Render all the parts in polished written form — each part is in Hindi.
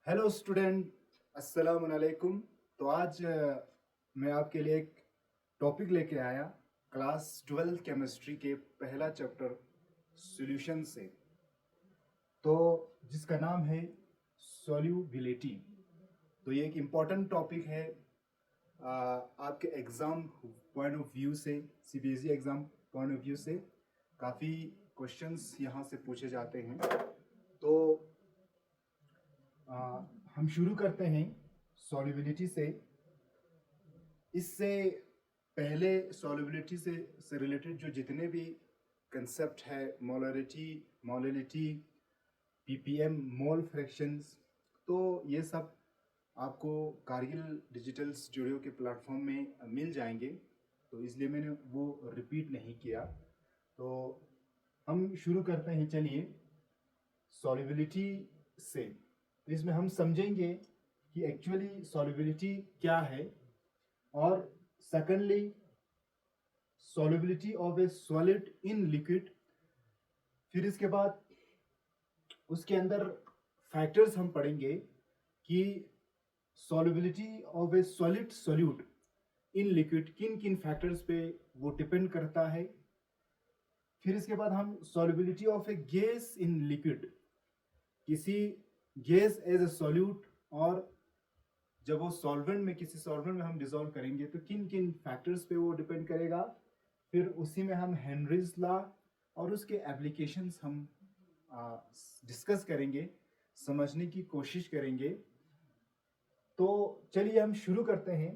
हेलो स्टूडेंट, अस्सलाम वालेकुम। तो आज मैं आपके लिए एक टॉपिक लेके आया क्लास 12 केमिस्ट्री के पहला चैप्टर सॉल्यूशन से। तो जिसका नाम है सॉल्युबिलिटी। तो ये एक इम्पॉर्टेंट टॉपिक है आपके एग्ज़ाम पॉइंट ऑफ व्यू से, CBSE exam point of view से काफ़ी क्वेश्चंस यहाँ से पूछे जाते हैं। तो आ, हम शुरू करते हैं सॉल्युबिलिटी से। इससे पहले सॉल्युबिलिटी से रिलेटेड जो जितने भी कंसेप्ट है, मोलरिटी, मोलिलिटी, पीपीएम, मोल फ्रैक्शंस, तो ये सब आपको कारगिल डिजिटल स्टूडियो के प्लेटफॉर्म में मिल जाएंगे। तो इसलिए मैंने वो रिपीट नहीं किया। तो हम शुरू करते हैं, चलिए, सॉल्युबिलिटी से। तो इसमें हम समझेंगे कि एक्चुअली सॉल्युबिलिटी क्या है, और secondly solubility of A solid in liquid. फिर इसके बाद उसके अंदर फैक्टर्स हम पढ़ेंगे कि solubility of A solid solute in liquid किन किन फैक्टर्स पे वो डिपेंड करता है। फिर इसके बाद हम solubility of a gas in liquid, किसी गैस एज ए सॉल्यूट, और जब वो सॉल्वेंट में, किसी सॉल्वेंट में हम डिसॉल्व करेंगे तो किन किन फैक्टर्स पे वो डिपेंड करेगा। फिर उसी में हम हेनरीज लॉ और उसके एप्लीकेशंस हम डिस्कस करेंगे, समझने की कोशिश करेंगे। तो चलिए हम शुरू करते हैं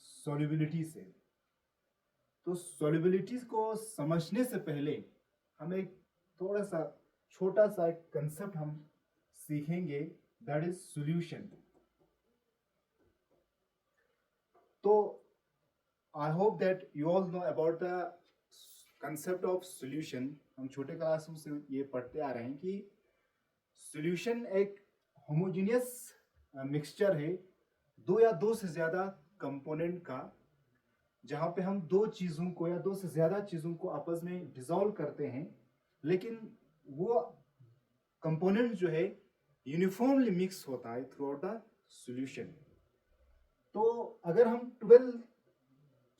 सॉल्युबिलिटी से। तो सॉल्युबिलिटीज को समझने से पहले हम एक थोड़ा सा छोटा सा एक कंसेप्ट हम सीखेंगे, दैट इज सॉल्यूशन। तो I hope that you all know about the concept of solution. हम छोटे क्लासों से ये पढ़ते आ रहे हैं कि सॉल्यूशन एक होमोजेनियस मिक्सचर है, दो या दो से ज़्यादा कंपोनेंट का, जहाँ पे हम दो चीज़ों को या दो से ज़्यादा चीज़ों को आपस में डिसॉल्व करते हैं, लेकिन वो कंपोनेंट जो है यूनिफॉर्मली मिक्स होता है थ्रू आउट द सॉल्यूशन। तो अगर हम 12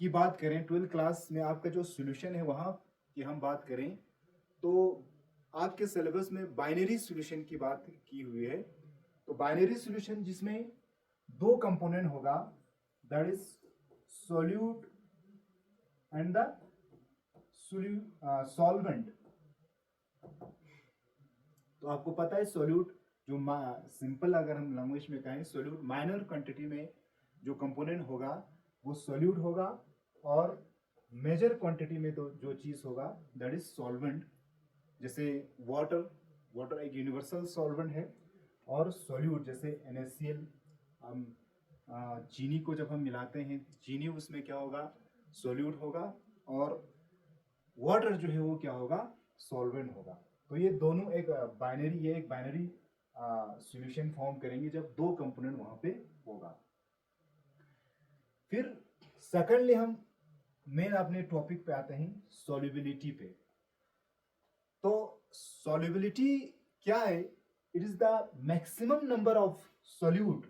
की बात करें, 12 क्लास में आपका जो सॉल्यूशन है वहाँ की हम बात करें, तो आपके सिलेबस में बाइनरी सॉल्यूशन की बात की हुई है। तो बाइनरी सॉल्यूशन जिसमें दो कंपोनेंट होगा, that is solute and the solvent. तो आपको पता है सॉल्यूट जो सिंपल अगर हम लैंग्वेज में कहें, सॉल्यूट माइनर क्वांटिटी में जो कंपोनेंट होगा वो सॉल्यूट होगा, और मेजर क्वांटिटी में तो जो चीज़ होगा दैट इज सॉल्वेंट। जैसे वाटर, वाटर एक यूनिवर्सल सॉल्वेंट है, और सॉल्यूट जैसे NaCl, हम चीनी को जब हम मिलाते हैं, चीनी उसमें क्या होगा, सॉल्यूट होगा, और वाटर जो है वो क्या होगा, सॉल्वेंट होगा। तो ये दोनों एक बाइनरी, ये एक बाइनरी सॉल्यूशन फॉर्म करेंगे जब दो कंपोनेंट वहां पे होगा। फिर सेकेंडली हम मेन अपने टॉपिक पे आते हैं, सॉल्युबिलिटी पे। तो सॉल्युबिलिटी क्या है? It is the maximum number of solute,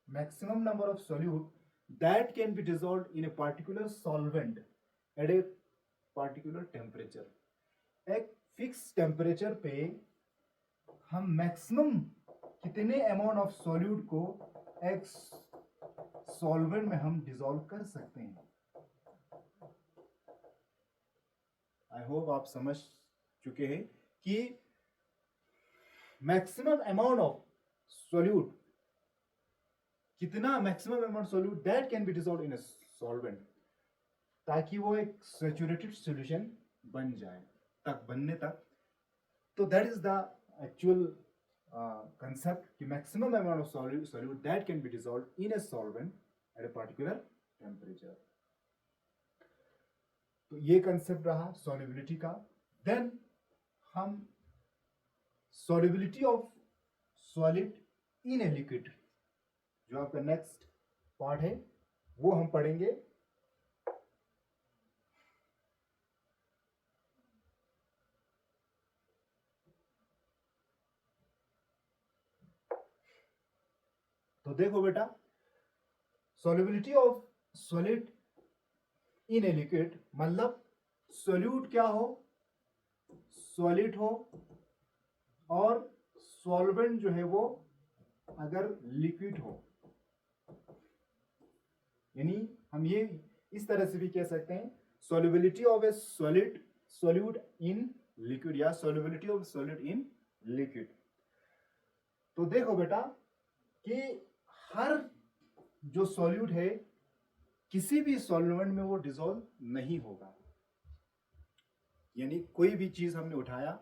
maximum number of solute that can be dissolved in a particular solvent at a particular temperature। एक फिक्स टेम्परेचर पे हम मैक्सिमम कितने अमाउंट ऑफ सॉल्यूट को एक सॉल्वेंट में हम डिसॉल्व कर सकते हैं। आई होप आप समझ चुके हैं कि मैक्सिमम अमाउंट ऑफ सॉल्यूट, कितना maximum amount solute that can be dissolve in a solvent, ताकि वो एक सैचुरेटेड सॉल्यूशन बन जाए, तक बनने तक। तो that is the actual concept कि maximum amount of solute that can be dissolved in a solvent at a particular temperature। तो ये कंसेप्ट रहा सॉल्युबिलिटी का। देन हम solubility of solid in a liquid, जो आपका नेक्स्ट पार्ट है, वो हम पढ़ेंगे। तो देखो बेटा, solubility of solid in a liquid मतलब सॉल्यूट क्या हो, सॉलिड हो, और सॉल्वेंट जो है वो अगर लिक्विड हो, यानी हम ये इस तरह से भी कह सकते हैं solubility of a solute in liquid या solubility of solid in liquid. तो देखो बेटा कि हर जो सॉल्यूट है किसी भी सॉल्वेंट में वो डिसॉल्व नहीं होगा, यानी कोई भी चीज हमने उठाया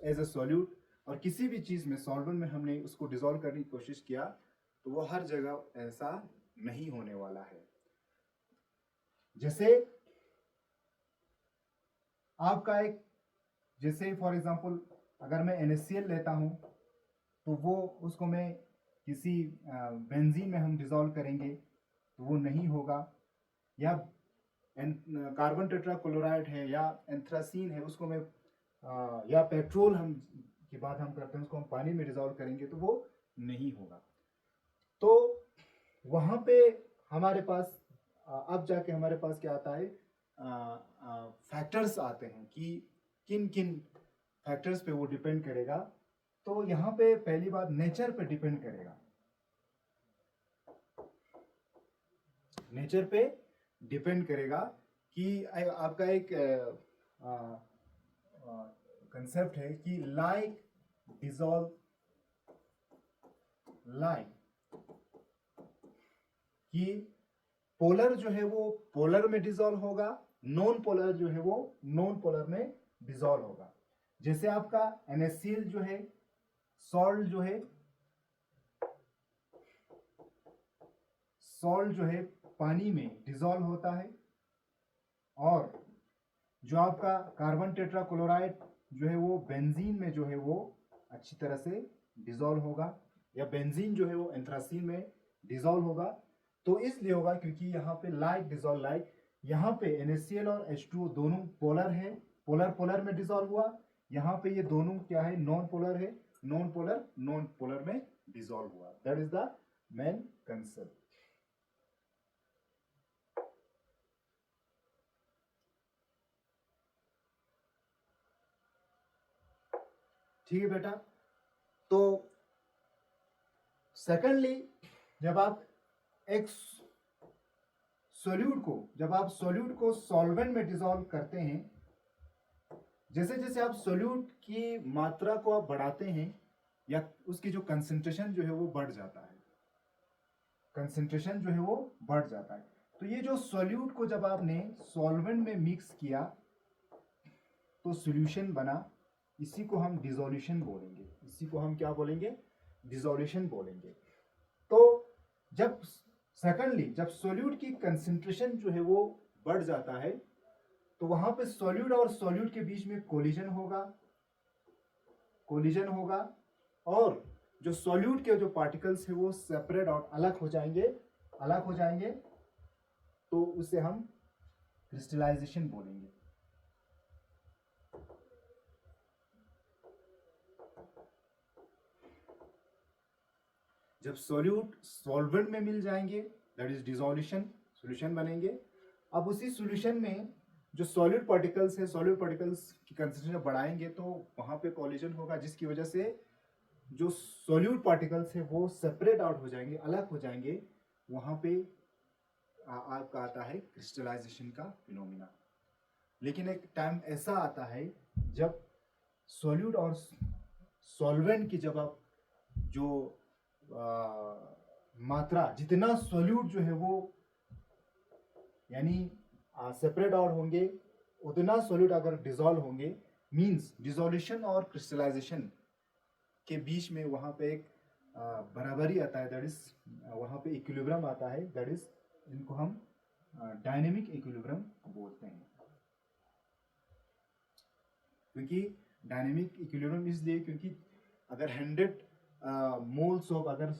एज ए सॉल्यूट और किसी भी चीज में सॉल्वेंट में हमने उसको डिसॉल्व करने की कोशिश किया तो वो हर जगह ऐसा नहीं होने वाला है। जैसे आपका एक, जैसे फॉर एग्जांपल अगर मैं NaCl लेता हूं तो वो उसको मैं किसी बेंजीन में हम डिसॉल्व करेंगे तो वो नहीं होगा, या कार्बन टेट्राक्लोराइड है या एंथ्रासीन है उसको मैं या पेट्रोल हम की बात हम करते हैं उसको हम पानी में डिसॉल्व करेंगे तो वो नहीं होगा। तो वहां पे हमारे पास अब जाके हमारे पास क्या आता है, फैक्टर्स आते हैं कि किन किन फैक्टर्स पे वो डिपेंड करेगा। तो यहाँ पे पहली बात नेचर पे डिपेंड करेगा, नेचर पे डिपेंड करेगा कि आपका एक कंसेप्ट है कि लाइक डिसॉल्व लाइक, कि पोलर जो है वो पोलर में डिसॉल्व होगा, नॉन पोलर जो है वो नॉन पोलर में डिसॉल्व होगा। जैसे आपका NaCl जो है, सॉल्ट जो है, सॉल्ट जो है पानी में डिसॉल्व होता है, और जो आपका कार्बन टेट्राक्लोराइड जो है वो बेंजीन में जो है वो अच्छी तरह से डिसॉल्व होगा, या बेंजीन जो है वो एंथ्रासीन में डिसॉल्व होगा। तो इसलिए होगा क्योंकि यहाँ पे लाइक डिसॉल्व लाइक, यहाँ पे NaCl और H2O दोनों पोलर है, पोलर पोलर में डिसॉल्व हुआ, यहाँ पे ये दोनों क्या है, नॉन पोलर है, नॉन पोलर में डिसॉल्व हुआ। That is the main concept. ठीक है बेटा। तो सेकेंडली जब आप एक सॉल्यूट को सॉल्वेंट में डिसॉल्व करते हैं, जैसे जैसे आप सॉल्यूट की मात्रा को आप बढ़ाते हैं या उसकी जो कंसंट्रेशन जो है वो बढ़ जाता है, कंसंट्रेशन जो है वो बढ़ जाता है। तो ये जो सॉल्यूट को जब आपने सॉल्वेंट में मिक्स किया तो सॉल्यूशन बना, इसी को हम डिसोल्यूशन बोलेंगे, इसी को हम क्या बोलेंगे, डिसोल्यूशन बोलेंगे। तो जब सेकेंडली जब सॉल्यूट की कंसंट्रेशन जो है वो बढ़ जाता है तो वहां पे सॉल्यूट और सॉल्यूट के बीच में कोलिजन होगा, और जो सॉल्यूट के जो पार्टिकल्स है वो सेपरेट और अलग हो जाएंगे, तो उसे हम क्रिस्टलाइजेशन बोलेंगे। जब सॉल्यूट सॉल्वेंट में मिल जाएंगे दैट इज डिसोल्यूशन, सॉल्यूशन बनेंगे। अब उसी सॉल्यूशन में जो सॉलिड पार्टिकल्स की कंसंट्रेशन बढ़ाएंगे तो वहां पे कोलिजन होगा, जिसकी वजह से जो सॉल्यूट पार्टिकल्स है वो सेपरेट आउट हो जाएंगे, अलग हो जाएंगे। वहां पे आपका आता है क्रिस्टलाइजेशन का फिनोमिना। लेकिन एक टाइम ऐसा आता है जब सॉल्यूट और सॉल्वेंट की जब आप जो मात्रा, जितना सॉल्यूट जो है वो यानी सेपरेट आउट होंगे, उतना सॉल्यूट अगर डिसॉल्व होंगे, मींस डिसोल्यूशन और क्रिस्टलाइजेशन के बीच में वहां पे एक बराबरी आता है, दैट इज वहां पे इक्विलिब्रियम आता है, दैट इज इनको हम डायनेमिक इक्विलिब्रियम बोलते हैं। क्योंकि डायनेमिक इक्विलिब्रियम इसलिए क्योंकि अगर 100 मोल्स ऑफ अगर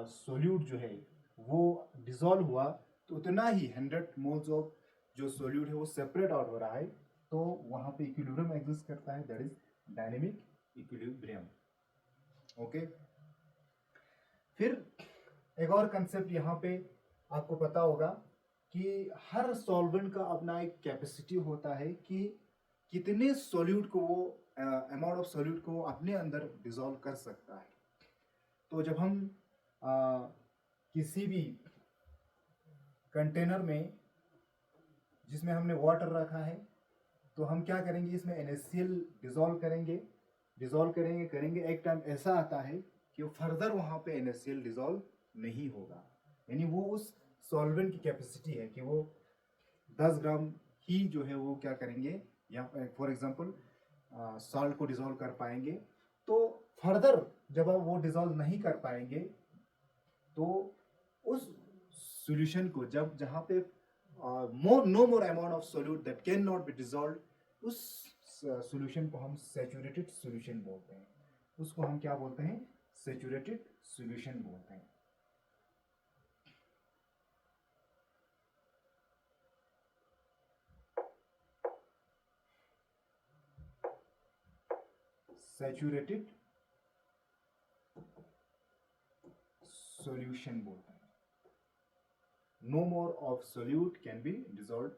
सॉल्यूट जो है वो डिसॉल्व हुआ तो उतना ही 100 मोल्स ऑफ जो सॉल्यूट है वो सेपरेट आउट हो रहा है, तो वहां पे इक्विलिब्रियम एग्जिस्ट करता है, that is dynamic equilibrium. Okay, फिर एक और कंसेप्ट यहाँ पे आपको पता होगा कि हर सॉल्वेंट का अपना एक कैपेसिटी होता है कि कितने सॉल्यूट को वो अमाउंट ऑफ सॉल्यूट को अपने अंदर डिसॉल्व कर सकता है। तो जब हम किसी भी कंटेनर में जिसमें हमने वाटर रखा है तो हम क्या करेंगे, इसमें NaCl डिसॉल्व करेंगे। एक टाइम ऐसा आता है कि वो फर्दर वहाँ पे NaCl डिसॉल्व नहीं होगा, यानी वो उस सॉल्वेंट की कैपेसिटी है कि वो 10 ग्राम ही जो है वो क्या करेंगे, या फॉर एग्जांपल सॉल्ट को डिसॉल्व कर पाएंगे। तो फर्दर जब आप वो डिसॉल्व नहीं कर पाएंगे तो उस सॉल्यूशन को जहाँ पे no more amount of solute that can not be dissolve, उस सॉल्यूशन को हम सैचुरेटेड सॉल्यूशन बोलते हैं। उसको हम क्या बोलते हैं, सैचुरेटेड सॉल्यूशन बोलते हैं। सैचुरेटेड सॉल्यूशन बोलते हैं। No more of solute can be dissolve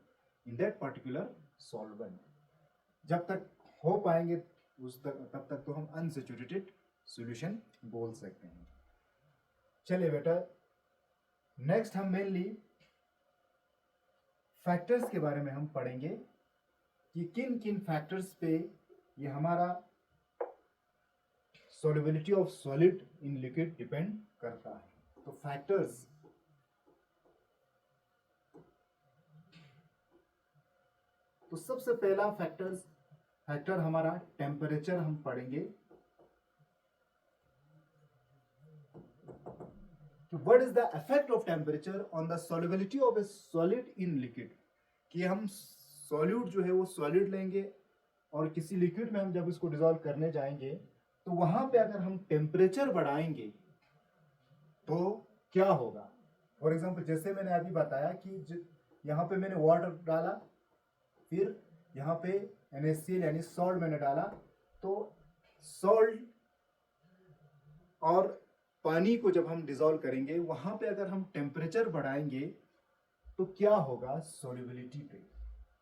in that particular solvent. जब तक हो पाएंगे तब तक तो हम अनसैचुरेटेड सॉल्यूशन बोल सकते हैं। चलिए बेटा, नेक्स्ट हम मेनली फैक्टर्स के बारे में हम पढ़ेंगे कि किन किन फैक्टर्स पे ये हमारा solubility of solid in liquid depend करता है। तो फैक्टर्स, तो सबसे पहला फैक्टर हमारा टेम्परेचर हम पढ़ेंगे। What is the effect of temperature on the solubility of A solid in liquid, कि हम सॉल्यूट जो है वो सॉलिड लेंगे और किसी लिक्विड में हम जब इसको डिसॉल्व करने जाएंगे तो वहां पे अगर हम टेम्परेचर बढ़ाएंगे तो क्या होगा। फॉर एग्जांपल जैसे मैंने अभी बताया कि यहाँ पे मैंने वाटर डाला, फिर यहाँ पे NaCl यानी सॉल्ट मैंने डाला, तो सॉल्ट और पानी को जब हम डिसॉल्व करेंगे वहां पे अगर हम टेम्परेचर बढ़ाएंगे तो क्या होगा सॉल्युबिलिटी पे,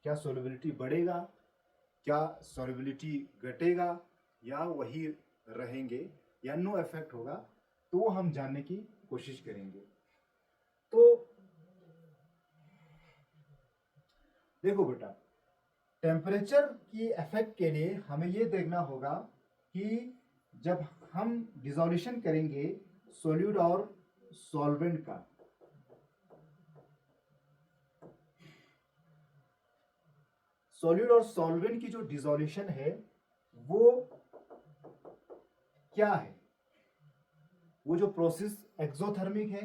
क्या सॉल्युबिलिटी बढ़ेगा, क्या सॉल्युबिलिटी घटेगा, या वही रहेंगे, या नो इफेक्ट होगा, तो वो हम जानने की कोशिश करेंगे। तो देखो बेटा, टेम्परेचर की इफेक्ट के लिए हमें ये देखना होगा कि जब हम डिसोल्यूशन करेंगे सॉल्यूट और सॉल्वेंट का, सॉल्यूट और सॉल्वेंट की जो डिसोल्यूशन है वो क्या है, वो जो प्रोसेस एक्सोथर्मिक है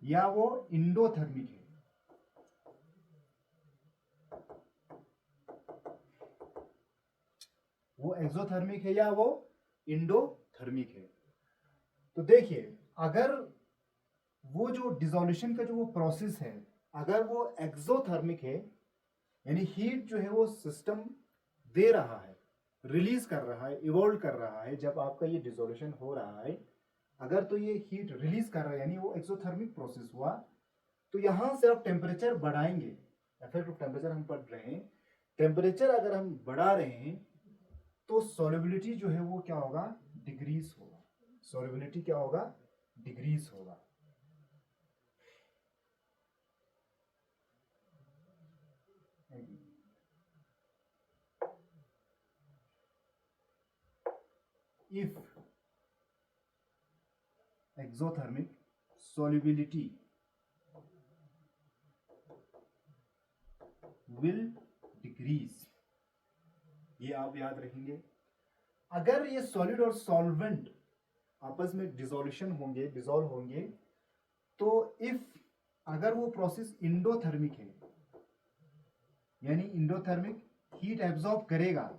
या वो इंडोथर्मिक है। वो एक्सोथर्मिक है या वो इंडोथर्मिक है। तो देखिए, अगर वो जो डिसोल्यूशन का जो वो प्रोसेस है अगर वो एक्सोथर्मिक है, यानी हीट जो है वो सिस्टम दे रहा है, रिलीज कर रहा है, इवॉल्व कर रहा है, जब आपका ये डिसोल्यूशन हो रहा है अगर तो ये हीट रिलीज कर रहा है यानी वो एक्सोथर्मिक प्रोसेस हुआ, तो यहां से आप टेम्परेचर बढ़ाएंगे। इफेक्ट ऑफ टेम्परेचर हम पढ़ रहे हैं, टेम्परेचर अगर हम बढ़ा रहे हैं तो सॉल्युबिलिटी जो है वो क्या होगा, डिक्रीज होगा। सॉल्युबिलिटी क्या होगा, डिक्रीज होगा। If exothermic solubility will decrease, ये आप याद रखेंगे। अगर ये सॉलिड और सॉल्वेंट आपस में डिसॉल्व होंगे तो इफ अगर वो प्रोसेस इंडोथर्मिक है यानी इंडोथर्मिक हीट एब्जॉर्ब करेगा,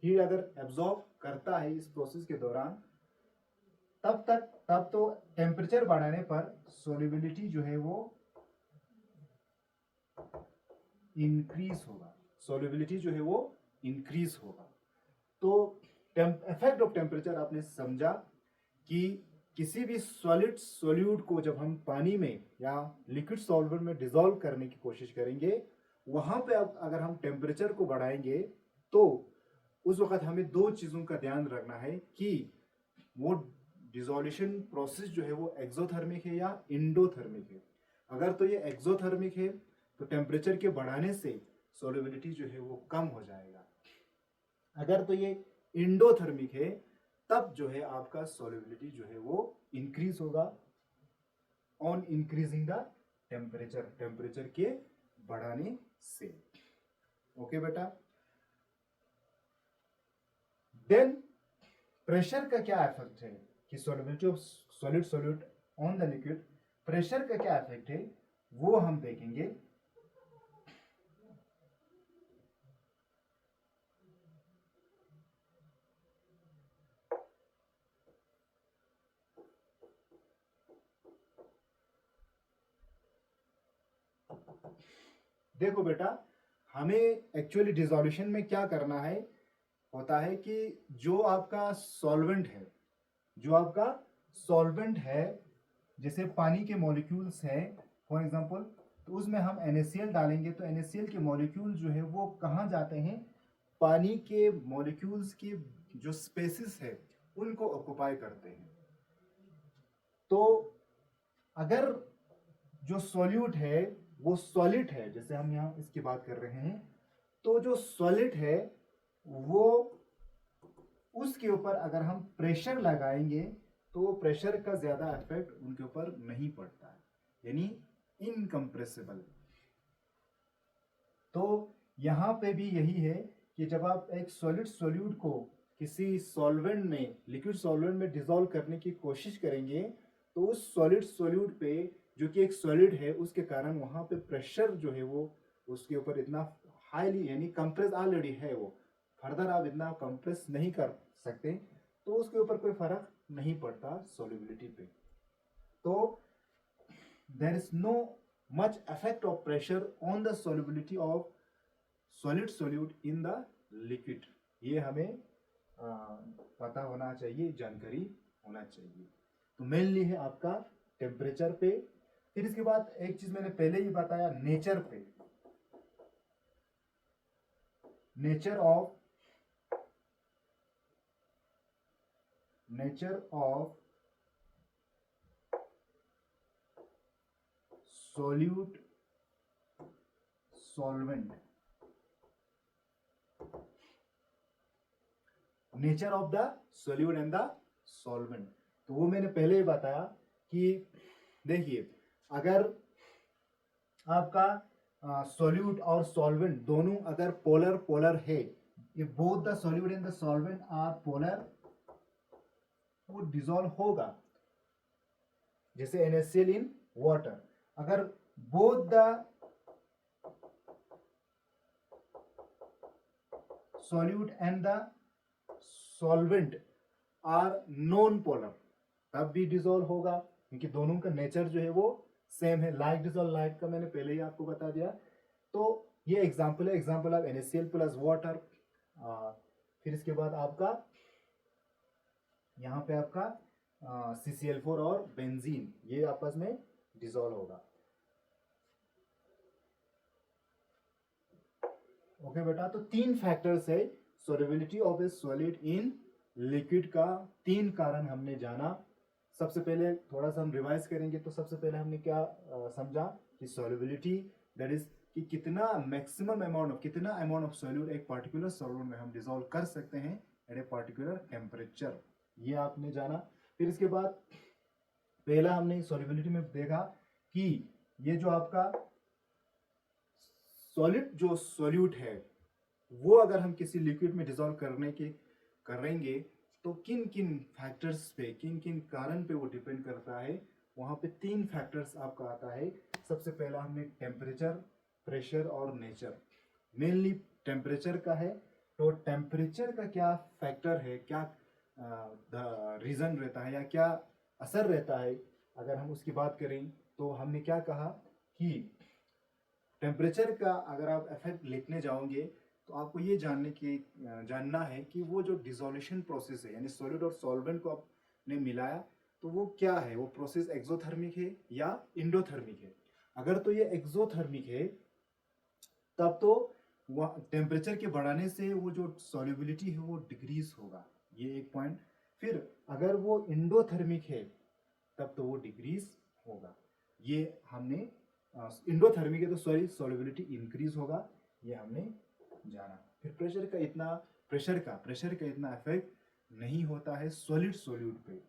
हीट अगर एब्जॉर्ब करता है इस प्रोसेस के दौरान, तब तो टेम्परेचर बढ़ाने पर सॉल्युबिलिटी जो है वो इंक्रीज होगा। सॉल्युबिलिटी जो है वो इंक्रीज होगा। तो इफेक्ट ऑफ टेम्परेचर आपने समझा कि किसी भी सॉलिड सॉल्यूट को जब हम पानी में या लिक्विड सॉल्वेंट में डिसॉल्व करने की कोशिश करेंगे, वहां पे अब अगर हम टेम्परेचर को बढ़ाएंगे तो उस वक्त हमें दो चीजों का ध्यान रखना है कि वो डिसोल्यूशन प्रोसेस जो है वो एक्सोथर्मिक है या इंडोथर्मिक है। अगर तो ये एक्सोथर्मिक है तो टेम्परेचर के बढ़ाने से सॉल्युबिलिटी जो है वो कम हो जाएगा। अगर तो ये इंडोथर्मिक है तब जो है आपका सॉल्युबिलिटी जो है वो इंक्रीज होगा ऑन इंक्रीजिंग द टेम्परेचर के बढ़ाने से। ओके बेटा। देन प्रेशर का क्या इफेक्ट है कि solubility of solid solute on the liquid, pressure का क्या इफेक्ट है वो हम देखेंगे। देखो बेटा, हमें एक्चुअली डिसोल्यूशन में क्या करना है, होता है कि जो आपका सॉल्वेंट है जैसे पानी के मॉलिक्यूल्स हैं फॉर एग्जांपल, तो उसमें हम NaCl डालेंगे तो NaCl के मॉलिक्यूल जो है वो कहाँ जाते हैं, पानी के मॉलिक्यूल्स की जो स्पेसिस है उनको ऑक्युपाई करते हैं। तो अगर जो सॉल्यूट है वो सॉलिड है, जैसे हम यहाँ इसकी बात कर रहे हैं, तो जो सॉलिड है वो उसके ऊपर अगर हम प्रेशर लगाएंगे तो प्रेशर का ज्यादा इफेक्ट उनके ऊपर नहीं पड़ता है, यानी इनकम्प्रेसिबल। तो यहां पे भी यही है कि जब आप एक सॉलिड सॉल्यूट को किसी सॉल्वेंट में, लिक्विड सॉल्वेंट में डिसॉल्व करने की कोशिश करेंगे तो उस सॉलिड सॉल्यूट पे जो कि एक सॉलिड है उसके कारण वहां पे प्रेशर जो है वो उसके ऊपर इतना हाईली, यानी कंप्रेस ऑलरेडी है, वो फर्दर आप इतना कंप्रेस नहीं कर सकते, तो उसके ऊपर कोई फर्क नहीं पड़ता सॉल्युबिलिटी पे। तो there is no much effect of pressure on the solubility of solid solute in the liquid. ये हमें पता होना चाहिए, जानकारी होना चाहिए। तो मेनली है आपका टेम्परेचर पे। फिर इसके बाद एक चीज मैंने पहले ही बताया, नेचर पे, nature of solute solvent, nature of the solute and the solvent. तो वो मैंने पहले ही बताया कि देखिए, अगर आपका सॉल्यूट और सॉल्वेंट दोनों अगर पोलर है, if both the solute and the solvent are polar, वो डिसॉल्व होगा, जैसे NaCl इन वाटर। अगर both the solute and the solvent are non polar, तब भी डिसॉल्व होगा, क्योंकि दोनों का नेचर जो है वो सेम है। लाइक डिसॉल्व लाइक का मैंने पहले ही आपको बता दिया। तो ये एग्जांपल है, example of NaCl plus water. फिर इसके बाद आपका यहाँ पे आपका CCl4 और बेंजीन, ये आपस में डिसॉल्व होगा। ओके बेटा, तो 3 फैक्टर्स है solubility of A solid in liquid का। 3 कारण हमने जाना। सबसे पहले थोड़ा सा हम रिवाइज करेंगे। तो सबसे पहले हमने क्या समझा कि सॉल्युबिलिटी दैट इज कि कितना मैक्सिमम अमाउंट, कितना अमाउंट ऑफ सॉल्यूट एक पर्टिकुलर सॉल्वेंट में हम डिसॉल्व कर सकते हैं एट ए पर्टिकुलर टेम्परेचर, ये आपने जाना। फिर इसके बाद पहला हमने सॉल्युबिलिटी में देखा कि ये जो आपका सॉलिड जो सॉल्यूट है वो अगर हम किसी लिक्विड में डिसॉल्व करेंगे तो किन किन फैक्टर्स पे, किन किन कारण पे वो डिपेंड करता है। वहां पे 3 फैक्टर्स आपका आता है। सबसे पहला हमने टेम्परेचर, प्रेशर और नेचर। मेनली टेम्परेचर का है, तो टेम्परेचर का क्या फैक्टर है, क्या रीजन रहता है या क्या असर रहता है, अगर हम उसकी बात करें तो हमने क्या कहा कि टेम्परेचर का अगर आप इफेक्ट लिखने जाओगे तो आपको ये जानना है कि वो जो डिसोल्यूशन प्रोसेस है, यानी सॉलिड और सॉल्वेंट को आपने मिलाया, तो वो क्या है, वो प्रोसेस एक्सोथर्मिक है या इंडोथर्मिक है। अगर तो ये एक्सोथर्मिक है तब तो टेम्परेचर के बढ़ाने से वो जो सॉल्युबिलिटी है वो डिक्रीज होगा, ये एक पॉइंट। फिर अगर वो इंडोथर्मिक है तब तो वो डिक्रीज होगा, ये हमने इंडोथर्मिक है तो सॉरी सॉल्युबिलिटी इंक्रीज होगा, ये हमने जाना। फिर प्रेशर का इतना इफेक्ट नहीं होता है सॉलिड सॉल्यूट पे।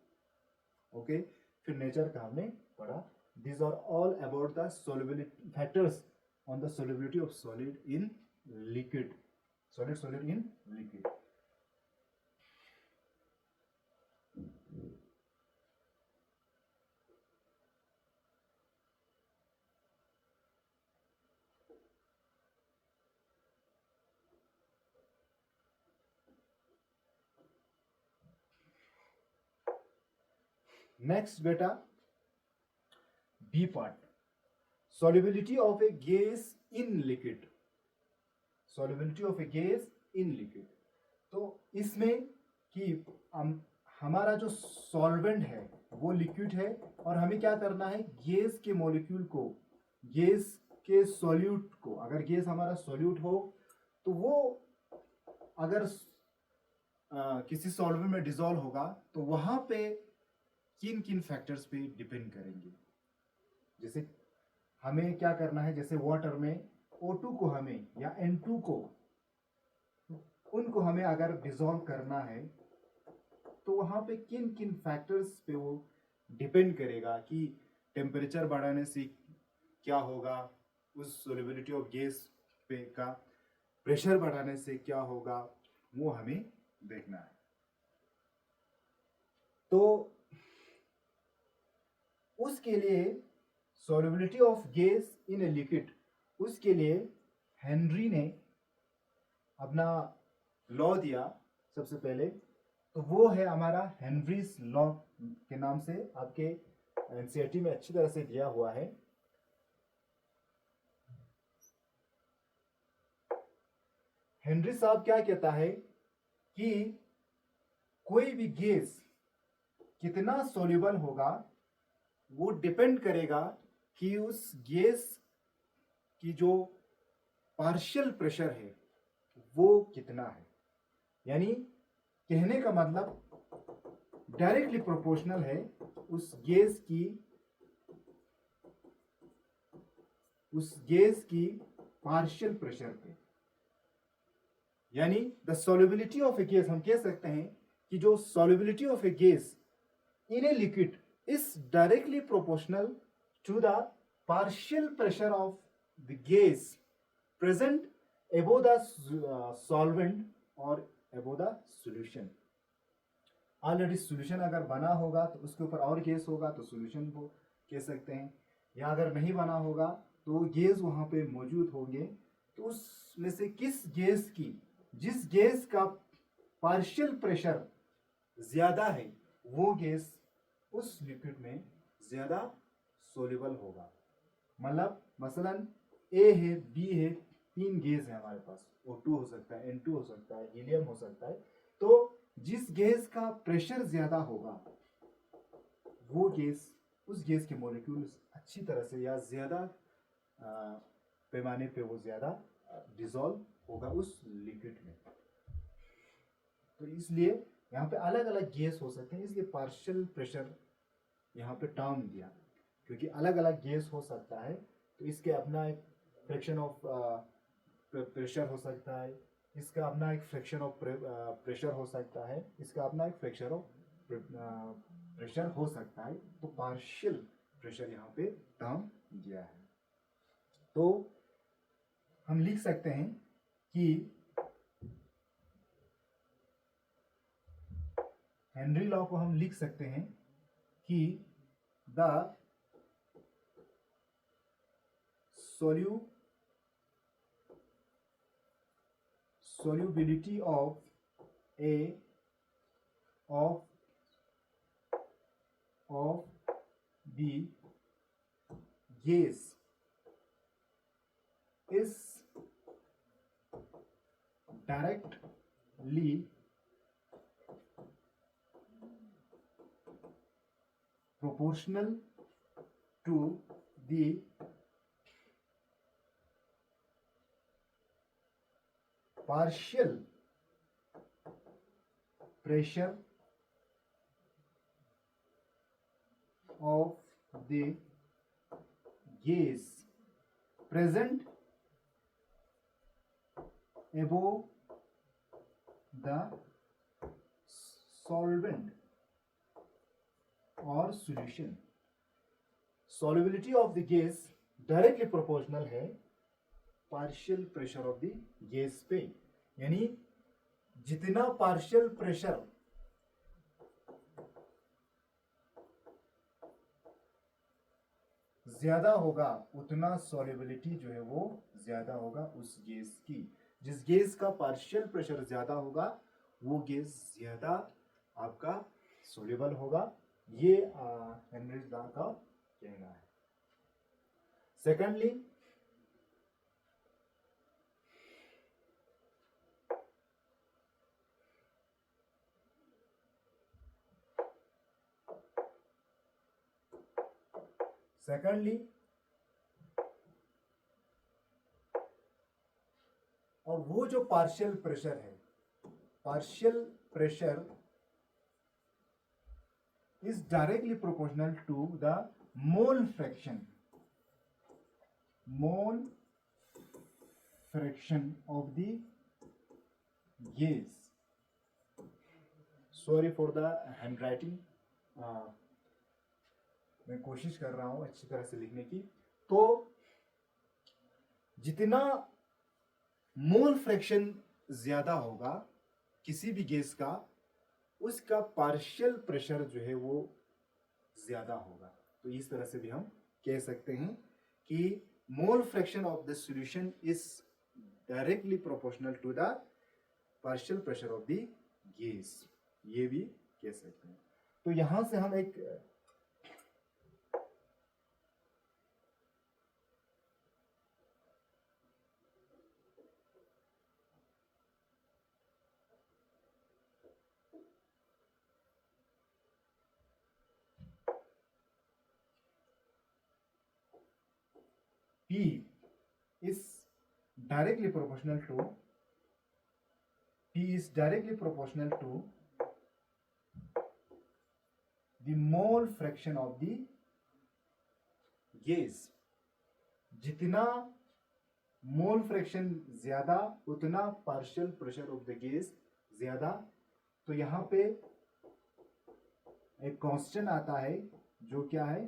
ओके, फिर नेचर का हमने पढ़ा। These are all about the solubility factors on the solubility of solid in liquid. Solid in liquid. Next beta, B part. Solubility of a gas in liquid. Solubility of a gas in liquid. तो इसमें कि हमारा जो सॉल्वेंट है वो लिक्विड है और हमें क्या करना है, गैस के मॉलिक्यूल को, गैस के सॉल्यूट को, अगर गैस हमारा सॉल्यूट हो तो वो अगर किसी सॉल्वेंट में डिसॉल्व होगा तो वहां पे किन किन फैक्टर्स पे डिपेंड करेंगे। जैसे हमें क्या करना है, जैसे वाटर में O2 को हमें या N2 को, उनको हमें अगर डिसॉल्व करना है तो वहां पे किन किन फैक्टर्स पे वो डिपेंड करेगा कि टेम्परेचर बढ़ाने से क्या होगा, उस सोल्युबिलिटी ऑफ गैस पे का प्रेशर बढ़ाने से क्या होगा, वो हमें देखना है। तो उसके लिए solubility of gas in a liquid, उसके लिए हेनरी ने अपना लॉ दिया सबसे पहले, तो वो है हमारा हेनरीज लॉ के नाम से, आपके एनसीईआरटी में अच्छी तरह से दिया हुआ है। हेनरी साहब क्या कहता है कि कोई भी गैस कितना सोल्यूबल होगा वो डिपेंड करेगा कि उस गैस की जो पार्शियल प्रेशर है वो कितना है। यानी कहने का मतलब डायरेक्टली प्रोपोर्शनल है उस गैस की पार्शियल प्रेशर पे। यानी the solubility of a gas, हम कह सकते हैं कि जो solubility of a gas in a liquid is directly proportional to the partial pressure of the gas present above the solvent और above the solution। Already solution अगर बना होगा तो उसके ऊपर और गैस होगा तो सॉल्यूशन को कह सकते हैं, या अगर नहीं बना होगा तो गैस वहां पे मौजूद होंगे, तो उसमें से जिस गैस का पार्शियल प्रेशर ज्यादा है वो गैस उस लिक्विड में ज्यादा सोल्यूबल होगा। मतलब मसलन ए है, बी है, 3 गैस है हमारे पास, O2 हो सकता है, N2 हो सकता है, हीलियम हो सकता है। तो जिस गैस का प्रेशर ज्यादा होगा वो गैस, उस गैस के मॉलिक्यूल्स अच्छी तरह से या ज्यादा पैमाने पे वो ज्यादा डिसॉल्व होगा उस लिक्विड में। तो इसलिए यहाँ पे अलग अलग गैस हो सकते हैं, इसलिए पार्शियल प्रेशर यहाँ पे टर्म दिया, क्योंकि अलग अलग गैस हो सकता है तो इसके अपना एक फ्रैक्शन ऑफ प्रेशर हो सकता है, इसका अपना एक फ्रैक्शन ऑफ प्रेशर हो सकता है, इसका अपना एक फ्रैक्शन ऑफ प्रेशर हो सकता है। तो पार्शियल प्रेशर यहाँ पे टर्म दिया है। तो हम लिख सकते हैं कि हेनरी लॉ को हम लिख सकते हैं कि the solubility of the gas is directly proportional to the partial pressure of the gas present above the solvent or solution. Solubility of the gas directly proportional है partial pressure of the gas पे, यानी जितना पार्शियल प्रेशर ज्यादा होगा उतना सॉल्युबिलिटी जो है वो ज्यादा होगा उस गैस की। जिस गैस का पार्शियल प्रेशर ज्यादा होगा वो गैस ज्यादा आपका सोल्यूबल होगा। ये हेनरीज लॉ का कहना है। सेकेंडली, और वो जो पार्शियल प्रेशर है, partial pressure is directly proportional to the mole fraction of the gas. Sorry for the handwriting. मैं कोशिश कर रहा हूं अच्छी तरह से लिखने की। तो जितना मोल फ्रैक्शन ज्यादा होगा किसी भी गैस का, उसका पार्शियल प्रेशर जो है वो ज्यादा होगा। तो इस तरह से भी हम कह सकते हैं कि mole fraction of the solution is directly proportional to the partial pressure of the gas, ये भी कह सकते हैं। तो यहां से हम एक P is directly proportional to the mole fraction of the gas. जितना मोल फ्रैक्शन ज्यादा उतना partial pressure of the gas ज्यादा। तो यहाँ पे एक कांस्टेंट आता है जो क्या है,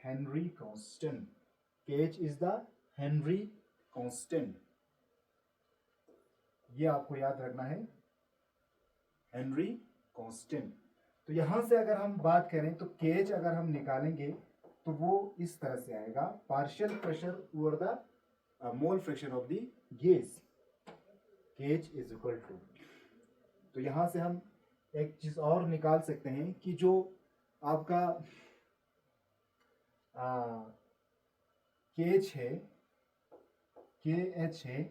Henry constant. Kh is the Henry constant, ये आपको याद रखना है, हेनरी कांस्टेंट। तो यहां से अगर हम बात करें तो Kh अगर हम निकालेंगे तो वो इस तरह से आएगा, partial pressure over the mole fraction of the gas, Kh is equal to. तो यहां से हम एक चीज और निकाल सकते हैं कि जो आपका KH है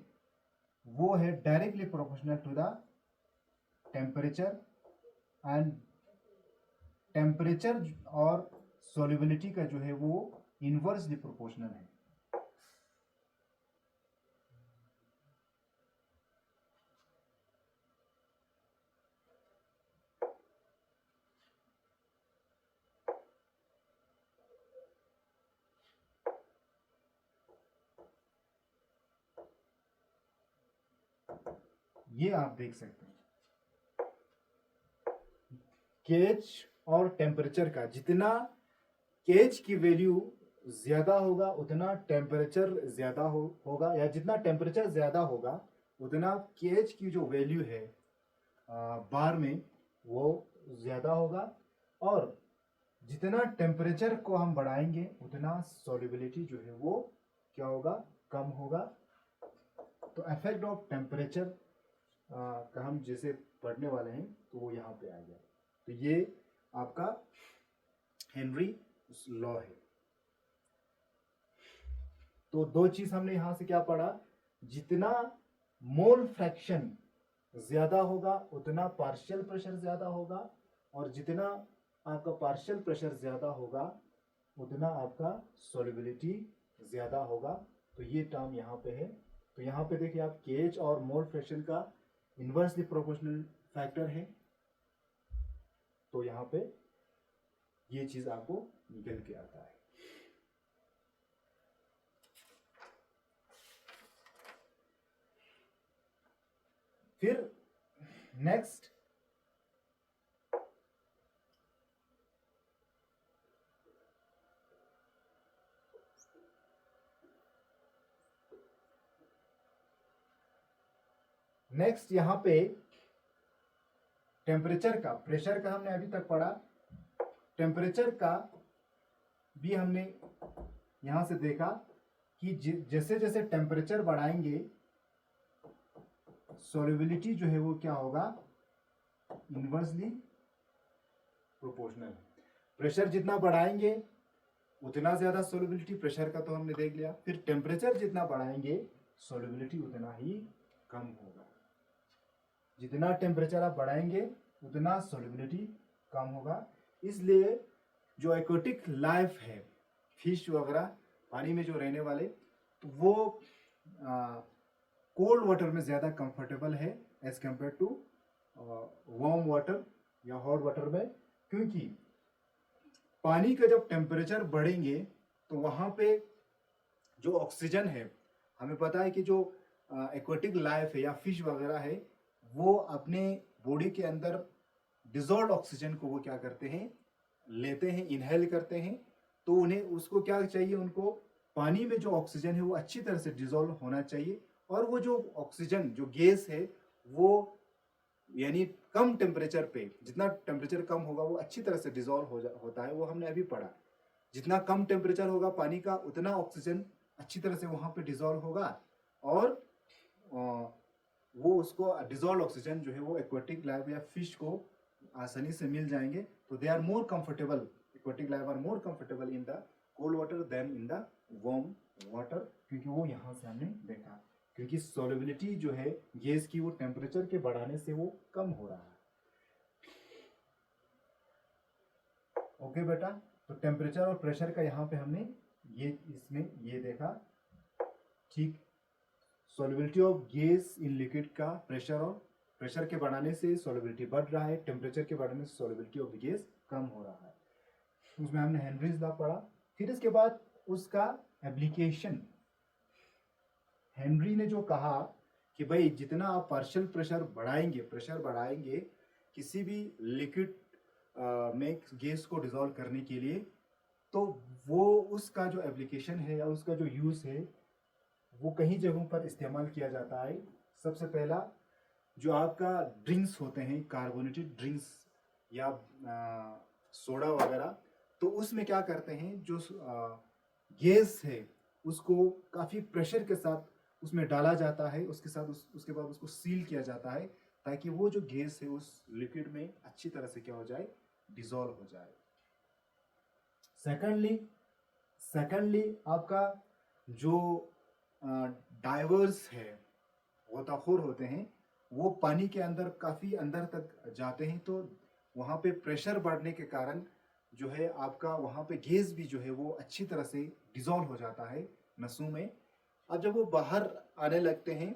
वो है directly proportional to the temperature, and temperature और सॉल्युबिलिटी का जो है वो इनवर्सली प्रोपोर्शनल है। ये आप देख सकते हैं KH और टेम्परेचर का, जितना KH की वैल्यू ज्यादा होगा उतना टेम्परेचर ज्यादा होगा, या जितना टेम्परेचर ज्यादा होगा उतना KH की जो वैल्यू है बार में वो ज्यादा होगा, और जितना टेम्परेचर को हम बढ़ाएंगे उतना सॉल्युबिलिटी जो है वो क्या होगा, कम होगा। तो इफेक्ट ऑफ टेम्परेचर का हम जैसे पढ़ने वाले हैं तो वो यहाँ पे आ गया। तो ये आपका हेनरी लॉ है। तो दो चीज हमने यहां से क्या पढ़ा, जितना मोल फ्रैक्शन ज़्यादा होगा उतना पार्शियल प्रेशर ज़्यादा होगा, और जितना आपका पार्शियल प्रेशर ज़्यादा होगा उतना आपका सॉल्युबिलिटी ज़्यादा होगा। तो ये टर्म यहाँ पे है। तो यहाँ पे देखिए आप केज और मोल फ्रैक्शन का इन्वर्सली प्रोपोर्शनल फैक्टर है, तो यहाँ पे ये चीज़ आपको निकल के आता है। फिर नेक्स्ट यहाँ पे टेम्परेचर का, प्रेशर का हमने अभी तक पढ़ा, टेम्परेचर का भी हमने यहां से देखा कि जैसे जैसे टेम्परेचर बढ़ाएंगे सॉल्युबिलिटी जो है वो क्या होगा, इनवर्सली प्रोपोर्शनल। प्रेशर जितना बढ़ाएंगे उतना ज्यादा सॉल्युबिलिटी, प्रेशर का तो हमने देख लिया। फिर टेम्परेचर जितना बढ़ाएंगे सॉल्युबिलिटी उतना ही कम होगा। जितना टेम्परेचर आप बढ़ाएंगे उतना सॉल्युबिलिटी कम होगा। इसलिए जो एक्वेटिक लाइफ है, फिश वगैरह पानी में जो रहने वाले, तो वो कोल्ड वाटर में ज़्यादा कंफर्टेबल है as compare to warm water या हॉट वाटर में। क्योंकि पानी का जब टेम्परेचर बढ़ेंगे तो वहाँ पे जो ऑक्सीजन है, हमें पता है कि जो एक्वेटिक लाइफ है या फिश वगैरह है, वो अपने बॉडी के अंदर डिजॉल्व ऑक्सीजन को वो क्या करते हैं, लेते हैं, इनहेल करते हैं। तो उन्हें उसको क्या चाहिए, उनको पानी में जो ऑक्सीजन है वो अच्छी तरह से डिजॉल्व होना चाहिए, और वो जो ऑक्सीजन जो गैस है वो यानी कम टेम्परेचर पे, जितना टेम्परेचर कम होगा वो अच्छी तरह से डिजॉल्व होता है। वो हमने अभी पढ़ा, जितना कम टेम्परेचर होगा पानी का उतना ऑक्सीजन अच्छी तरह से वहाँ पे डिजॉल्व होगा, और वो उसको डिजॉल्व ऑक्सीजन जो है वो एक्वेटिक लाइफ या फिश को आसानी से मिल जाएंगे। तो they are more comfortable, aquatic life are more comfortable in the cold water than in the warm water, क्योंकि वो यहाँ से हमने देखा, क्योंकि सॉल्युबिलिटी जो है गैस की वो टेम्परेचर के बढ़ाने से वो कम हो रहा है। ओके बेटा, तो टेम्परेचर और प्रेशर का यहाँ पे हमने ये इसमें ये देखा, ठीक। Solubility of gas in liquid का प्रेशर के बढ़ाने से सॉल्युबिलिटी बढ़ रहा है, टेम्परेचर के बढ़ाने से सॉल्युबिलिटी ऑफ गैस कम हो रहा है। उसमें हमने हेनरीज लॉ पढ़ा। फिर इसके बाद उसका एप्लीकेशन, हेनरी ने जो कहा कि भाई जितना आप पार्शियल प्रेशर बढ़ाएंगे किसी भी लिक्विड में गैस को डिसॉल्व करने के लिए, तो वो उसका जो एप्लीकेशन है या उसका जो यूज है वो कई जगहों पर इस्तेमाल किया जाता है। सबसे पहला, जो आपका ड्रिंक्स होते हैं, कार्बोनेटेड ड्रिंक्स या सोडा वगैरह, तो उसमें क्या करते हैं, जो गैस है उसको काफ़ी प्रेशर के साथ उसमें डाला जाता है, उसके साथ उसके बाद उसको सील किया जाता है, ताकि वो जो गैस है उस लिक्विड में अच्छी तरह से क्या हो जाए, डिसॉल्व हो जाए। सेकेंडली आपका जो डाइवर्स है, गोताखोर होते हैं, वो पानी के अंदर काफ़ी अंदर तक जाते हैं, तो वहाँ पे प्रेशर बढ़ने के कारण जो है आपका वहाँ पे गैस भी जो है वो अच्छी तरह से डिसॉल्व हो जाता है नसों में। अब जब वो बाहर आने लगते हैं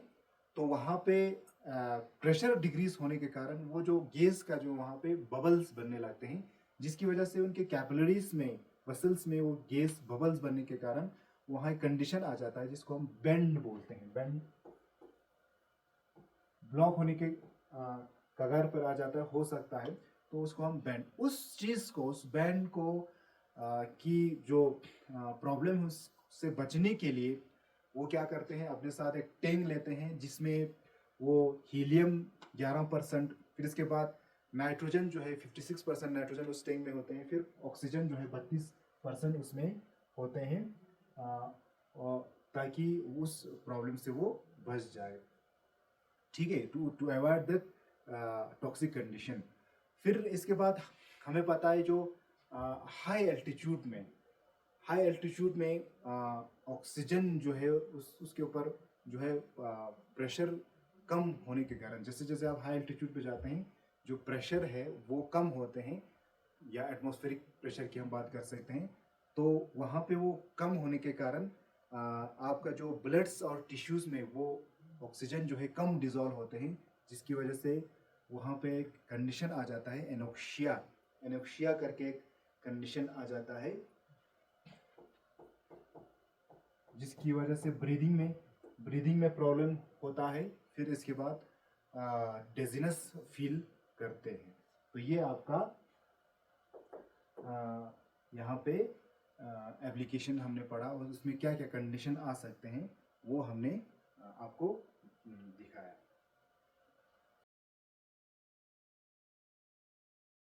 तो वहाँ पे प्रेशर डिक्रीज होने के कारण वो जो गैस का जो वहाँ पे बबल्स बनने लगते हैं, जिसकी वजह से उनके कैपिलरीज में, मसल्स में वो गैस बबल्स बनने के कारण वहाँ एक कंडीशन आ जाता है जिसको हम बेंड बोलते हैं। बेंड ब्लॉक होने के कगार पर आ जाता है, हो सकता है, तो उसको हम बैंड, उस चीज़ को, उस बैंड को की जो प्रॉब्लम है उससे बचने के लिए वो क्या करते हैं, अपने साथ एक टैंक लेते हैं जिसमें वो हीलियम 11%, फिर इसके बाद नाइट्रोजन जो है 56% नाइट्रोजन उस टैंक में होते हैं, फिर ऑक्सीजन जो है 32% उसमें होते हैं, ताकि उस प्रॉब्लम से वो बच जाए, ठीक है, to avoid the toxic condition. फिर इसके बाद हमें पता है जो हाई एल्टीट्यूड में ऑक्सीजन जो है उसके ऊपर जो है प्रेशर कम होने के कारण, जैसे जैसे आप हाई एल्टीट्यूड पे जाते हैं जो प्रेशर है वो कम होते हैं, या एटमॉस्फेरिक प्रेशर की हम बात कर सकते हैं, तो वहाँ पे वो कम होने के कारण आपका जो ब्लड्स और टिश्यूज़ में वो ऑक्सीजन जो है कम डिज़ोल्व होते हैं, जिसकी वजह से वहाँ पे एक कंडीशन आ जाता है एनोक्सिया। एनोक्सिया करके एक कंडीशन आ जाता है, जिसकी वजह से ब्रीदिंग में प्रॉब्लम होता है। फिर इसके बाद डेजीनेस फील करते हैं। तो ये आपका यहाँ पे एप्लीकेशन हमने पढ़ा, और उसमें क्या क्या कंडीशन आ सकते हैं वो हमने आपको दिखाया।